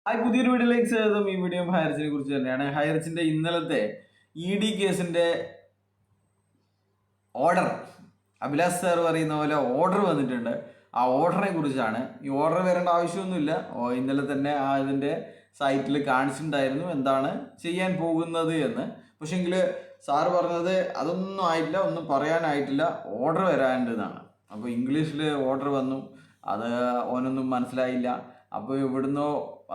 പുതിയൊരു വീഡിയോയിലേക്ക് സ്വാഗതം. ഈ വീഡിയോ ഹൈറിച്ചിനെ കുറിച്ച് തന്നെയാണ്. ഹൈറിച്ചിന്റെ ഇന്നലത്തെ ED കേസിന്റെ ഓർഡർ, അഭിലാഷ് സാർ പറയുന്ന പോലെ ഓർഡർ വന്നിട്ടുണ്ട്. ആ ഓർഡറിനെ കുറിച്ചാണ്. ഈ ഓർഡർ വരേണ്ട ആവശ്യമൊന്നുമില്ല. ഇന്നലെ തന്നെ ഇതിന്റെ സൈറ്റിൽ കാണിച്ചിട്ടുണ്ടായിരുന്നു എന്താണ് ചെയ്യാൻ പോകുന്നത് എന്ന്. പക്ഷെങ്കിൽ സാറ് പറഞ്ഞത് അതൊന്നും ആയിട്ടില്ല, ഒന്നും പറയാനായിട്ടില്ല, ഓർഡർ വരാനുണ്ടെന്നാണ്. അപ്പോൾ ഇംഗ്ലീഷിൽ ഓർഡർ വന്നു, അത് ഓനൊന്നും മനസ്സിലായില്ല. അപ്പോൾ ഇവിടുന്ന്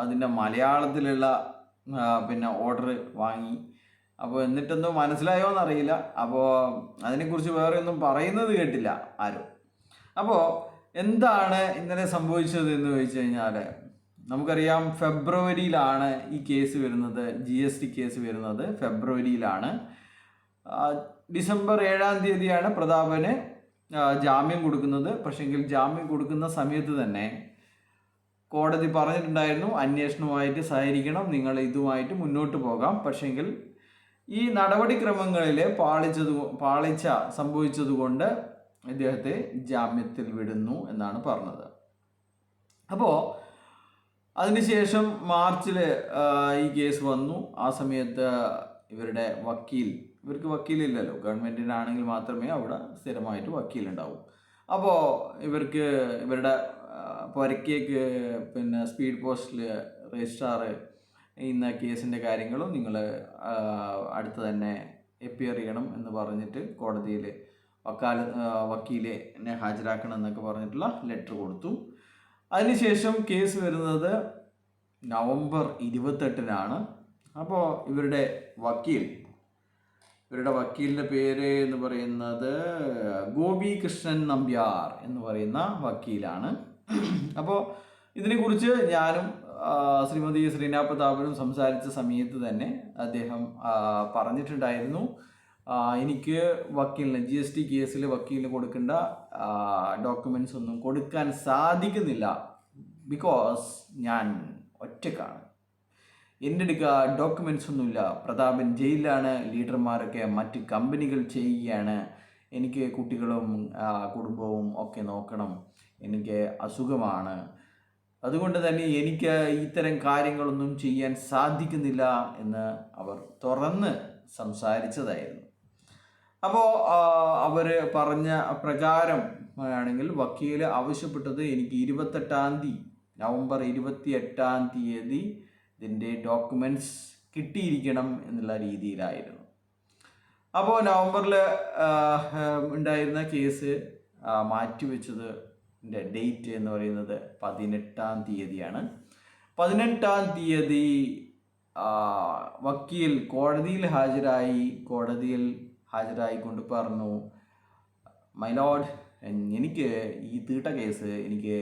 അതിൻ്റെ മലയാളത്തിലുള്ള ഓർഡർ വാങ്ങി. അപ്പോൾ എന്നിട്ടെന്തോ മനസ്സിലായോ എന്നറിയില്ല. അപ്പോൾ അതിനെക്കുറിച്ച് വേറെ ഒന്നും പറയുന്നത് കേട്ടില്ല ആരും. അപ്പോൾ എന്താണ് ഇന്നലെ സംഭവിച്ചത് എന്ന് ചോദിച്ചു കഴിഞ്ഞാൽ, നമുക്കറിയാം ഫെബ്രുവരിയിലാണ് ഈ കേസ് വരുന്നത്. GST കേസ് വരുന്നത് ഫെബ്രുവരിയിലാണ്. ഡിസംബർ 7-ാം തീയതിയാണ് പ്രതാപന് ജാമ്യം കൊടുക്കുന്നത്. പക്ഷെങ്കിൽ ജാമ്യം കൊടുക്കുന്ന സമയത്ത് തന്നെ കോടതി പറഞ്ഞിട്ടുണ്ടായിരുന്നു അന്വേഷണവുമായിട്ട് സഹകരിക്കണം, നിങ്ങൾ ഇതുമായിട്ട് മുന്നോട്ട് പോകാം. പക്ഷെങ്കിൽ ഈ നടപടിക്രമങ്ങളിൽ പാളിച്ച സംഭവിച്ചതുകൊണ്ട് ഇദ്ദേഹത്തെ ജാമ്യത്തിൽ വിടുന്നു എന്നാണ് പറഞ്ഞത്. അപ്പോൾ അതിനുശേഷം മാർച്ചിൽ ഈ കേസ് വന്നു. ആ സമയത്ത് ഇവരുടെ ഇവർക്ക് വക്കീലില്ലല്ലോ, ഗവൺമെൻറ്റിനാണെങ്കിൽ മാത്രമേ അവിടെ സ്ഥിരമായിട്ട് വക്കീലുണ്ടാവൂ. അപ്പോൾ ഇവരുടെ പുരക്കേക്ക് സ്പീഡ് പോസ്റ്റിൽ രജിസ്ട്രാർ ഇന്ന കേസിൻ്റെ കാര്യങ്ങളും നിങ്ങൾ അടുത്ത് തന്നെ എപ്പിയർ ചെയ്യണം എന്ന് പറഞ്ഞിട്ട് കോടതിയിൽ വക്കീലിനെ ഹാജരാക്കണം എന്നൊക്കെ പറഞ്ഞിട്ടുള്ള ലെറ്റർ കൊടുത്തു. അതിനുശേഷം കേസ് വരുന്നത് നവംബർ 28-നാണ്. അപ്പോൾ ഇവരുടെ വക്കീലിൻ്റെ പേര് എന്ന് പറയുന്നത് ഗോപി കൃഷ്ണൻ നമ്പ്യാർ എന്ന് പറയുന്ന വക്കീലാണ്. അപ്പോൾ ഇതിനെക്കുറിച്ച് ഞാനും ശ്രീമതി ശ്രീനാ പ്രതാപനും സംസാരിച്ച സമയത്ത് തന്നെ അദ്ദേഹം പറഞ്ഞിട്ടുണ്ടായിരുന്നു, എനിക്ക് GST കേസിൽ വക്കീലിന് കൊടുക്കേണ്ട ഡോക്യുമെൻറ്റ്സ് ഒന്നും കൊടുക്കാൻ സാധിക്കുന്നില്ല, ബിക്കോസ് ഞാൻ ഒറ്റക്കാണ്, എൻ്റെ അടുക്ക ഡോക്യുമെൻറ്റ്സ് ഒന്നുമില്ല. പ്രതാപൻ ജയിലിലാണ്, ലീഡർമാരൊക്കെ മറ്റ് കമ്പനികൾ ചെയ്യുകയാണ്, എനിക്ക് കുട്ടികളും കുടുംബവും ഒക്കെ നോക്കണം, എനിക്ക് അസുഖമാണ്, അതുകൊണ്ട് തന്നെ എനിക്ക് ഇത്തരം കാര്യങ്ങളൊന്നും ചെയ്യാൻ സാധിക്കുന്നില്ല എന്ന് അവർ തുറന്ന് സംസാരിച്ചതായിരുന്നു. അപ്പോൾ അവർ പറഞ്ഞ പ്രകാരം ആണെങ്കിൽ വക്കീൽ ആവശ്യപ്പെട്ടത് എനിക്ക് നവംബർ 28-ാം തീയതി ഇതിൻ്റെ ഡോക്യുമെൻറ്റ്സ് കിട്ടിയിരിക്കണം എന്നുള്ള രീതിയിലായിരുന്നു. അപ്പോൾ നവംബറിൽ ഉണ്ടായിരുന്ന കേസ് മാറ്റിവെച്ചത് ഡേറ്റ് എന്ന് പറയുന്നത് 18-ാം തീയതിയാണ്. 18-ാം തീയതി വക്കീൽ കോടതിയിൽ ഹാജരായിക്കൊണ്ട് പറഞ്ഞു, മൈ ലോർഡ്, എനിക്ക് ഈ തീട്ട കേസ് എനിക്ക്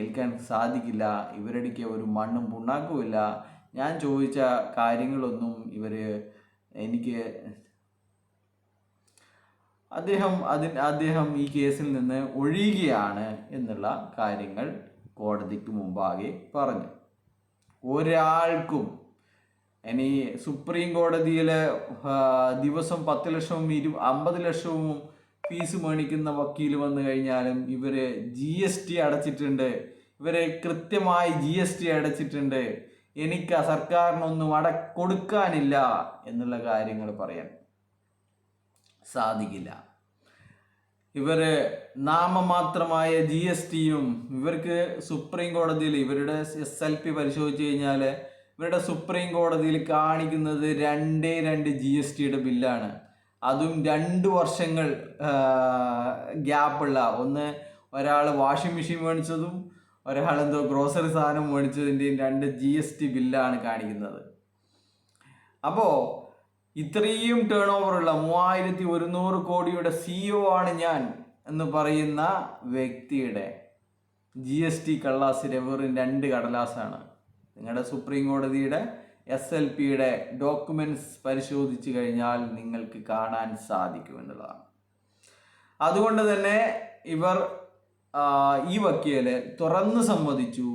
ഏൽക്കാൻ സാധിക്കില്ല, ഇവരുടെ ഒരു മണ്ണും പുണ്ണാക്കുമില്ല, ഞാൻ ചോദിച്ച കാര്യങ്ങളൊന്നും എനിക്ക് അദ്ദേഹം ഈ കേസിൽ നിന്ന് ഒഴിയുകയാണ് എന്നുള്ള കാര്യങ്ങൾ കോടതിക്ക് മുമ്പാകെ പറഞ്ഞു. ഒരാൾക്കും ഇനി സുപ്രീം കോടതിയിൽ ദിവസം 10 ലക്ഷവും 50 ലക്ഷവും ഫീസ് മേടിക്കുന്ന വക്കീൽ വന്നു കഴിഞ്ഞാലും GST അടച്ചിട്ടുണ്ട്, കൃത്യമായി GST അടച്ചിട്ടുണ്ട്, എനിക്ക് സർക്കാരിനൊന്നും കൊടുക്കാനില്ല എന്നുള്ള കാര്യങ്ങൾ പറയാൻ സാധിക്കില്ല. നാമമാത്രമായ GSTയും ഇവർക്ക് സുപ്രീം കോടതിയിൽ ഇവരുടെ SLP പരിശോധിച്ച് കഴിഞ്ഞാൽ ഇവരുടെ സുപ്രീം കോടതിയിൽ കാണിക്കുന്നത് 2 GSTയുടെ ബില്ലാണ്. അതും 2 വർഷങ്ങൾ ഗ്യാപ്പുള്ള, ഒരാൾ വാഷിംഗ് മെഷീൻ മേടിച്ചതും ഒരാളെന്തോ ഗ്രോസറി സാധനം മേടിച്ചതിൻ്റെയും 2 GST ബില്ലാണ് കാണിക്കുന്നത്. അപ്പോൾ ഇത്രയും ടേൺ ഓവറുള്ള 3100 കോടിയുടെ CEO ആണ് ഞാൻ എന്ന് പറയുന്ന വ്യക്തിയുടെ GST കള്ളാസിലെ വെറും 2 കടലാസാണ്. നിങ്ങളുടെ സുപ്രീം കോടതിയുടെ SLPയുടെ ഡോക്യുമെൻറ്റ്സ് പരിശോധിച്ച് കഴിഞ്ഞാൽ നിങ്ങൾക്ക് കാണാൻ സാധിക്കുമെന്നുള്ളതാണ്. അതുകൊണ്ട് തന്നെ ഈ വക്കീൽ തുറന്ന് സമ്മതിച്ചു,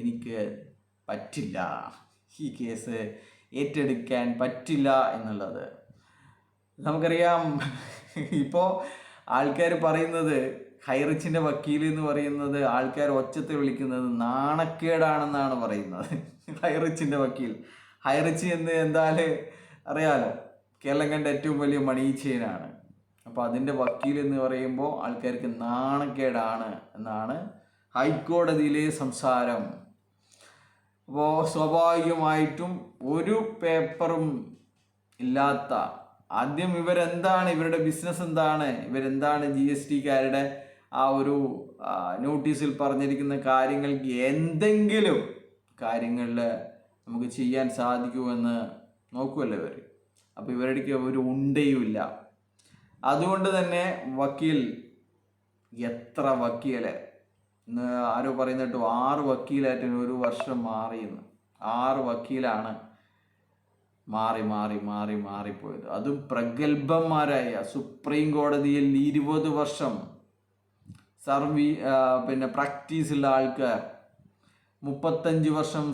എനിക്ക് പറ്റില്ല, ഈ കേസ് ഏറ്റെടുക്കാൻ പറ്റില്ല എന്നുള്ളത്. നമുക്കറിയാം, ഇപ്പോൾ ആൾക്കാർ പറയുന്നത് ഹൈറിച്ചിൻ്റെ വക്കീൽ എന്ന് പറയുന്നത് ആൾക്കാർ ഒച്ചത്തിൽ വിളിക്കുന്നത് നാണക്കേടാണെന്നാണ് പറയുന്നത്. ഹൈറിച്ചിൻ്റെ വക്കീൽ. ഹൈറിച്ച് എന്ന് എന്തായാലും അറിയാലോ, കേരളം കണ്ട ഏറ്റവും വലിയ മണി ചെയിനാണ്. അപ്പോൾ അതിൻ്റെ വക്കീൽ എന്ന് പറയുമ്പോൾ ആൾക്കാർക്ക് നാണക്കേടാണ് എന്നാണ് ഹൈക്കോടതിയിലെ സംസാരം. അപ്പോൾ സ്വാഭാവികമായിട്ടും ഒരു പേപ്പറും ഇല്ലാത്ത, ആദ്യം ഇവരെന്താണ്, ഇവരുടെ ബിസിനസ് എന്താണ്, ഇവരെന്താണ് GSTക്കാരുടെ ആ ഒരു നോട്ടീസിൽ പറഞ്ഞിരിക്കുന്ന കാര്യങ്ങൾക്ക് എന്തെങ്കിലും കാര്യങ്ങളിൽ നമുക്ക് ചെയ്യാൻ സാധിക്കുമെന്ന് നോക്കുമല്ലോ ഇവർ. അപ്പോൾ ഇവരുടെ ഒരു ഉണ്ടയുമില്ല. അതുകൊണ്ട് തന്നെ വക്കീൽ, എത്ര വക്കീൽ, ഇന്ന് ആരോ പറയുന്നിട്ടു 6 വക്കീലായിട്ട് 1 വർഷം മാറിയെന്ന്. 6 വക്കീലാണ് മാറിപ്പോയത്. അതും പ്രഗത്ഭന്മാരായ, സുപ്രീം കോടതിയിൽ 20 വർഷം പ്രാക്ടീസുള്ള ആൾക്കാർ, 35 വർഷം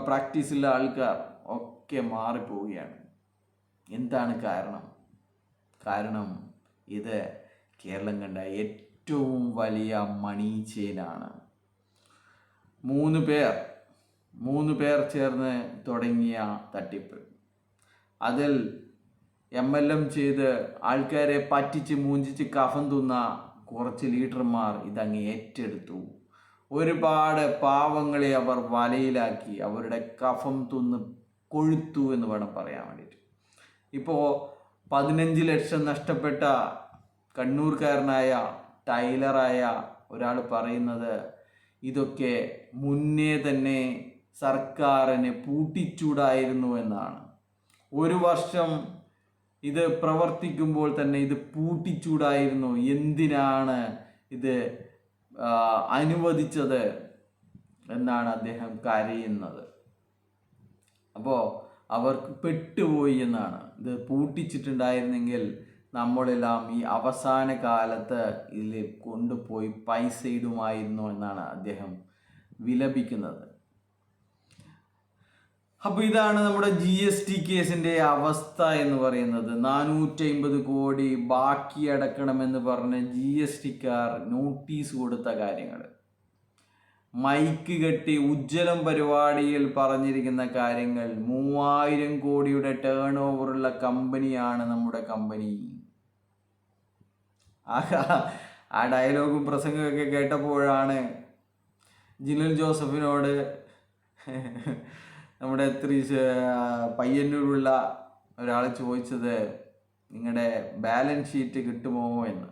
പ്രാക്ടീസുള്ള ആൾക്കാർ ഒക്കെ മാറിപ്പോവുകയാണ്. എന്താണ് കാരണം ഇത് കേരളം കണ്ട ഏറ്റവും വലിയ മണി ചെയിനാണ്. 3 പേർ ചേർന്ന് തുടങ്ങിയ തട്ടിപ്പ്. അതിൽ MLM ചെയ്ത് ആൾക്കാരെ പറ്റിച്ച് മൂഞ്ചിച്ച് കഫം തിന്ന കുറച്ച് ലീഡർമാർ ഇതങ്ങ് ഏറ്റെടുത്തു. ഒരുപാട് പാവങ്ങളെ അവർ വലയിലാക്കി, അവരുടെ കഫം തിന്ന് കൊഴുത്തു എന്ന് വേണം പറയാൻ വേണ്ടിയിട്ട്. ഇപ്പോൾ 15 ലക്ഷം നഷ്ടപ്പെട്ട കണ്ണൂർക്കാരനായ ടൈലറായ ഒരാൾ പറയുന്നത് ഇതൊക്കെ മുന്നേ തന്നെ സർക്കാരിന് പൂട്ടിച്ചൂടായിരുന്നു എന്നാണ്. 1 വർഷം ഇത് പ്രവർത്തിക്കുമ്പോൾ തന്നെ ഇത് പൂട്ടിച്ചൂടായിരുന്നു, എന്തിനാണ് ഇത് അനുവദിച്ചത് എന്നാണ് അദ്ദേഹം കരയുന്നത്. അപ്പോൾ അവർക്ക് പെട്ടുപോയി എന്നാണ്. ഇത് പൂട്ടിച്ചിട്ടുണ്ടായിരുന്നെങ്കിൽ നമ്മളെല്ലാം ഈ അവസാന കാലത്ത് ഇതിൽ കൊണ്ടുപോയി പൈസ ഇടുമായിരുന്നു എന്നാണ് അദ്ദേഹം വിലപിക്കുന്നത്. അപ്പോൾ ഇതാണ് നമ്മുടെ GST കേസിൻ്റെ അവസ്ഥ എന്ന് പറയുന്നത്. 450 കോടി ബാക്കി അടക്കണമെന്ന് പറഞ്ഞ് GSTക്കാർ നോട്ടീസ് കൊടുത്ത കാര്യങ്ങൾ, മൈക്ക് കെട്ടി ഉജ്ജ്വലം പരിപാടിയിൽ പറഞ്ഞിരിക്കുന്ന കാര്യങ്ങൾ. 3000 കോടിയുടെ ടേൺ ഓവറുള്ള കമ്പനിയാണ് നമ്മുടെ കമ്പനി. ആ ഡയലോഗും പ്രസംഗമൊക്കെ കേട്ടപ്പോഴാണ് ജിനൽ ജോസഫിനോട് നമ്മുടെ പയ്യന്നൂരുള്ള ഒരാൾ ചോദിച്ചത്, നിങ്ങളുടെ ബാലൻസ് ഷീറ്റ് കിട്ടുമോ എന്ന്.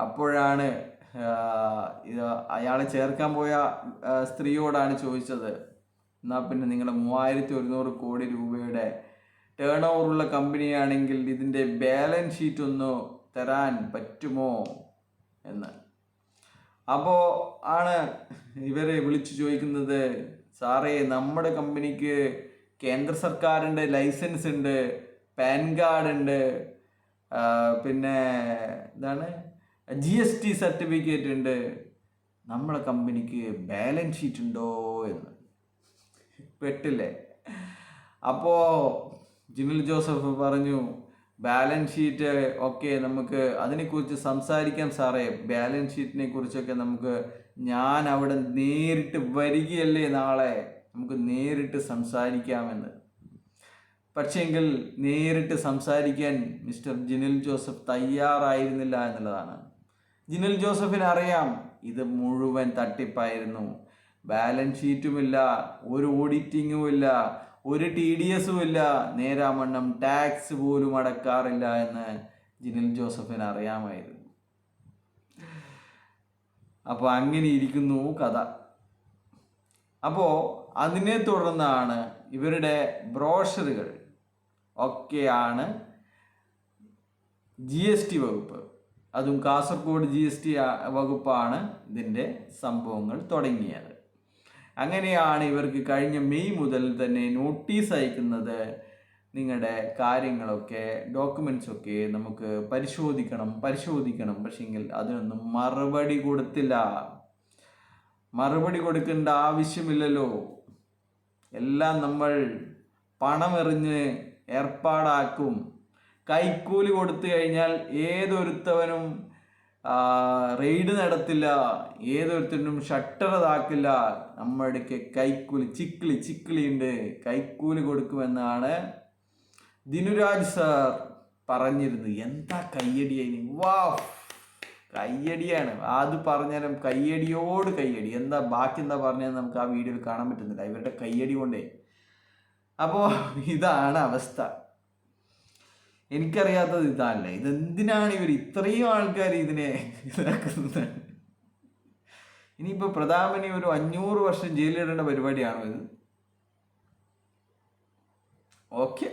അപ്പോഴാണ് അയാളെ ചേർക്കാൻ പോയ സ്ത്രീയോടാണ് ചോദിച്ചത്, എന്നാൽ പിന്നെ നിങ്ങൾ 3100 കോടി രൂപയുടെ ടേൺ ഓവറുള്ള കമ്പനിയാണെങ്കിൽ ഇതിൻ്റെ ബാലൻസ് ഷീറ്റ് ഒന്ന് തരാൻ പറ്റുമോ എന്ന്. അപ്പോൾ ആണ് ഇവരെ വിളിച്ചു ചോദിക്കുന്നത്, സാറേ നമ്മുടെ കമ്പനിക്ക് കേന്ദ്ര സർക്കാരിൻ്റെ ലൈസൻസ് ഉണ്ട്, പാൻ കാർഡ് ഉണ്ട്, പിന്നെ എന്താണ് GST സർട്ടിഫിക്കറ്റ് ഉണ്ട്, നമ്മളെ കമ്പനിക്ക് ബാലൻസ് ഷീറ്റ് ഉണ്ടോ എന്ന്. പെട്ടില്ലേ? അപ്പോൾ ജിനൽ ജോസഫ് പറഞ്ഞു, ബാലൻസ് ഷീറ്റ് ഒക്കെ നമുക്ക് അതിനെക്കുറിച്ച് സംസാരിക്കാം സാറേ, ബാലൻസ് ഷീറ്റിനെ കുറിച്ചൊക്കെ ഞാൻ അവിടെ നേരിട്ട് വരികയല്ലേ നാളെ, നമുക്ക് നേരിട്ട് സംസാരിക്കാമെന്ന്. പക്ഷേങ്കിൽ നേരിട്ട് സംസാരിക്കാൻ മിസ്റ്റർ ജിനൽ ജോസഫ് തയ്യാറായിരുന്നില്ല എന്നുള്ളതാണ്. ജിനൽ ജോസഫിന് അറിയാം ഇത് മുഴുവൻ തട്ടിപ്പായിരുന്നു. ബാലൻസ് ഷീറ്റുമില്ല, ഒരു ഓഡിറ്റിങ്ങും ഇല്ല, ഒരു TDS ഇല്ല, നേരാമണ്ണം ടാക്സ് പോലും അടക്കാറില്ല എന്ന് ജിനൽ ജോസഫിന് അറിയാമായിരുന്നു. അപ്പോൾ അങ്ങനെ ഇരിക്കുന്നു കഥ. അപ്പോൾ അതിനെ തുടർന്നാണ് ഇവരുടെ ബ്രോഷറുകൾ ഒക്കെയാണ് GST വകുപ്പ്, അതും കാസർഗോഡ് GST വകുപ്പാണ് ഇതിൻ്റെ സംഭവങ്ങൾ തുടങ്ങിയത്. അങ്ങനെയാണ് ഇവർക്ക് കഴിഞ്ഞ മെയ് മുതൽ തന്നെ നോട്ടീസ് അയക്കുന്നത്, നിങ്ങളുടെ കാര്യങ്ങളൊക്കെ ഡോക്യുമെൻറ്റ്സൊക്കെ നമുക്ക് പരിശോധിക്കണം. പക്ഷേങ്കിൽ അതിനൊന്നും മറുപടി കൊടുത്തില്ല. മറുപടി കൊടുക്കേണ്ട ആവശ്യമില്ലല്ലോ, എല്ലാം നമ്മൾ പണമെറിഞ്ഞ് ഏർപ്പാടാക്കും. കൈക്കൂലി കൊടുത്തു കഴിഞ്ഞാൽ ഏതൊരുത്തവനും റെയ്ഡ് നടത്തില്ല, ഏതൊരുത്തരും ഷട്ടർ ഇതാക്കില്ല, നമ്മുടെയൊക്കെ കൈക്കൂലി ചിക്കിളി ഉണ്ട്, കൈക്കൂലി കൊടുക്കുമെന്നാണ് ദിനുരാജ് സാർ പറഞ്ഞിരുന്നത്. എന്താ കയ്യടിയായി, വാ കയ്യടിയാണ്. അത് പറഞ്ഞാലും കയ്യടിയോട് കയ്യടി. എന്താ ബാക്കി എന്താ പറഞ്ഞതെന്ന് നമുക്ക് ആ വീഡിയോയിൽ കാണാൻ പറ്റുന്നില്ല, ഇവരുടെ കയ്യടി കൊണ്ടേ. അപ്പോൾ ഇതാണ് അവസ്ഥ. എനിക്കറിയാത്തത് ഇതല്ല, ഇതെന്തിനാണ് ഇവർ ഇത്രയും ആൾക്കാർ ഇതിനെ ഇതാക്കുന്നത്? ഇനിയിപ്പോൾ പ്രതാപനെ ഒരു 500 വർഷം ജയിലിലിടേണ്ട പരിപാടിയാണോ ഇത്? ഓക്കെ.